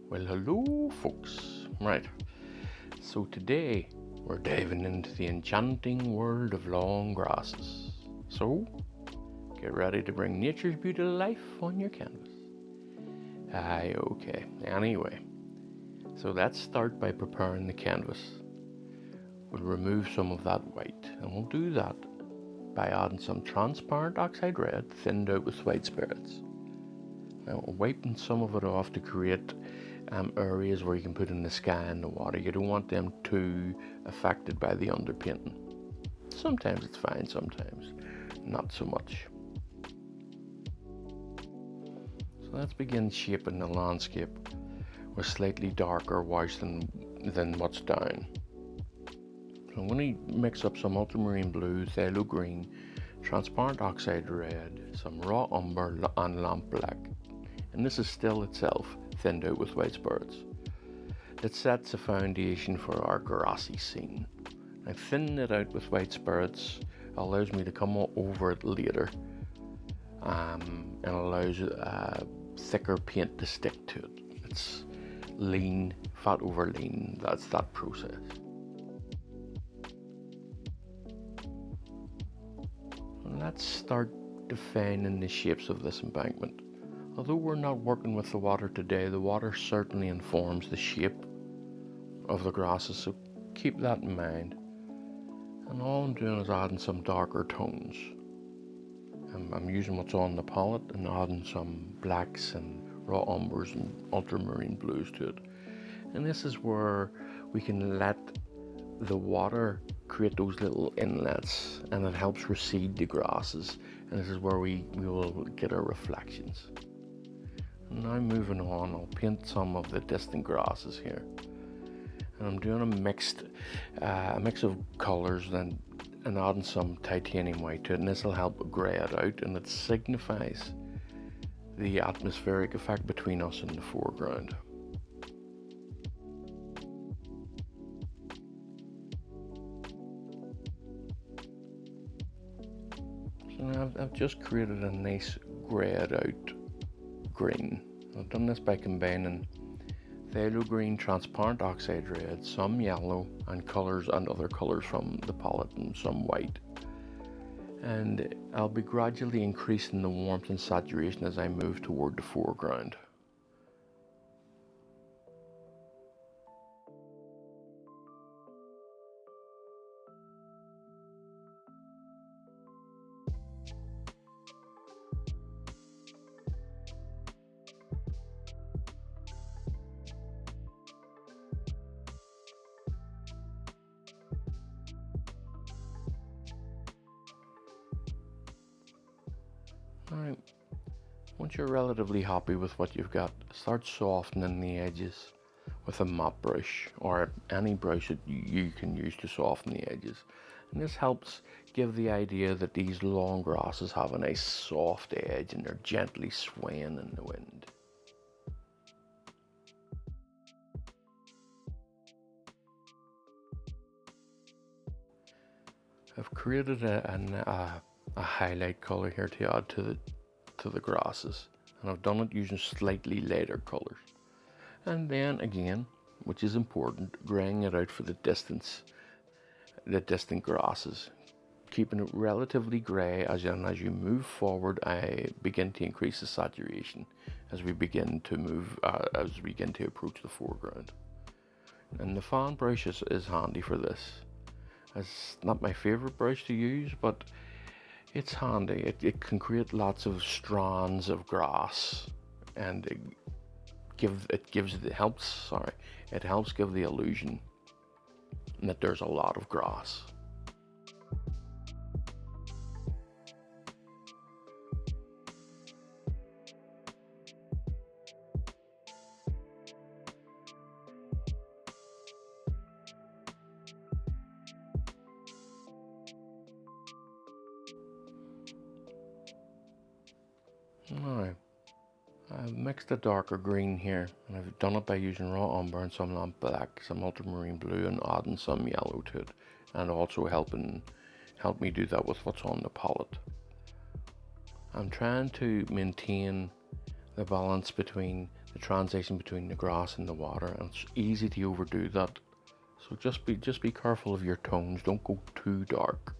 Well, hello, folks. Right, so today we're diving into the enchanting world of long grasses. So, get ready to bring nature's beauty to life on your canvas. Aye, okay. Anyway, so let's start by preparing the canvas. We'll remove some of that white, and we'll do that by adding some transparent oxide red thinned out with white spirits. Now, wiping some of it off to create areas where you can put in the sky and the water. You don't want them too affected by the underpainting. Sometimes it's fine, sometimes not so much. So let's begin shaping the landscape with slightly darker wash than what's down. So I'm going to mix up some ultramarine blue, phthalo green, transparent oxide red, some raw umber and lamp black. And this is still itself thinned out with white spirits. It sets a foundation for our grassy scene. Now, thinning it out with white spirits allows me to come over it later and allows thicker paint to stick to it. It's lean, fat over lean, that's that process. And let's start defining the shapes of this embankment. Although we're not working with the water today, the water certainly informs the shape of the grasses, so keep that in mind. And all I'm doing is adding some darker tones. I'm using what's on the palette and adding some blacks and raw umbers and ultramarine blues to it. And this is where we can let the water create those little inlets, and it helps recede the grasses. And this is where we will get our reflections. Now moving on, I'll paint some of the distant grasses here, and I'm doing a mix of colours and adding some titanium white to it, and this will help grey it out, and it signifies the atmospheric effect between us and the foreground. So now I've just created a nice greyed out green. I've done this by combining phthalo green, transparent oxide red, some yellow and other colours from the palette, and some white. And I'll be gradually increasing the warmth and saturation as I move toward the foreground. Alright, once you're relatively happy with what you've got, start softening the edges with a mop brush or any brush that you can use to soften the edges. And this helps give the idea that these long grasses have a nice soft edge and they're gently swaying in the wind. I've created a highlight color here to add to the grasses, and I've done it using slightly lighter colors. And then again, which is important, graying it out for the distant grasses, keeping it relatively grey as you move forward. I begin to increase the saturation as we begin to approach the foreground. And the fan brush is handy for this. It's not my favorite brush to use, but it's handy. It can create lots of strands of grass, and it helps give the illusion that there's a lot of grass. Alright, I've mixed a darker green here, and I've done it by using raw umber and some lamp black, some ultramarine blue, and adding some yellow to it, and also help me do that with what's on the palette. I'm trying to maintain the balance between the transition between the grass and the water, and it's easy to overdo that. So just be careful of your tones. Don't go too dark.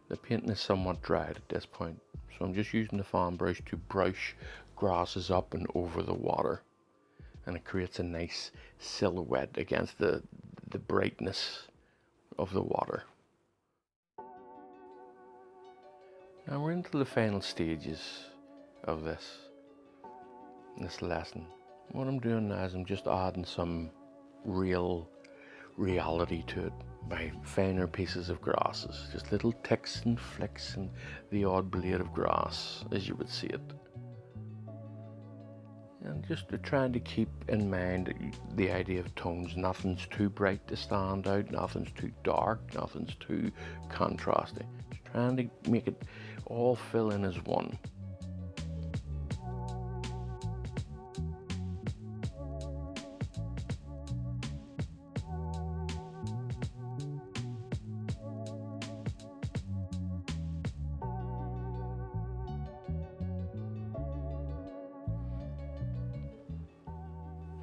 The painting is somewhat dried at this point, so I'm just using the fan brush to brush grasses up and over the water, and it creates a nice silhouette against the brightness of the water. Now we're into the final stages of this lesson. What I'm doing now is I'm just adding some reality to it by finer pieces of grasses, just little ticks and flicks and the odd blade of grass as you would see it. And just trying to keep in mind the idea of tones. Nothing's too bright to stand out, nothing's too dark, nothing's too contrasting. Just trying to make it all fill in as one.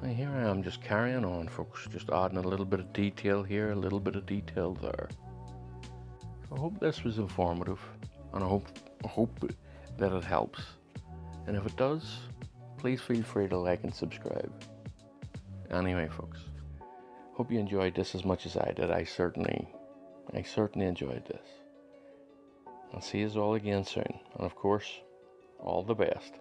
And here I am just carrying on, folks, just adding a little bit of detail here, a little bit of detail there. I hope this was informative, and I hope that it helps. And if it does, please feel free to like and subscribe. Anyway, folks, hope you enjoyed this as much as I did. I certainly enjoyed this. I'll see you all again soon, and of course, all the best.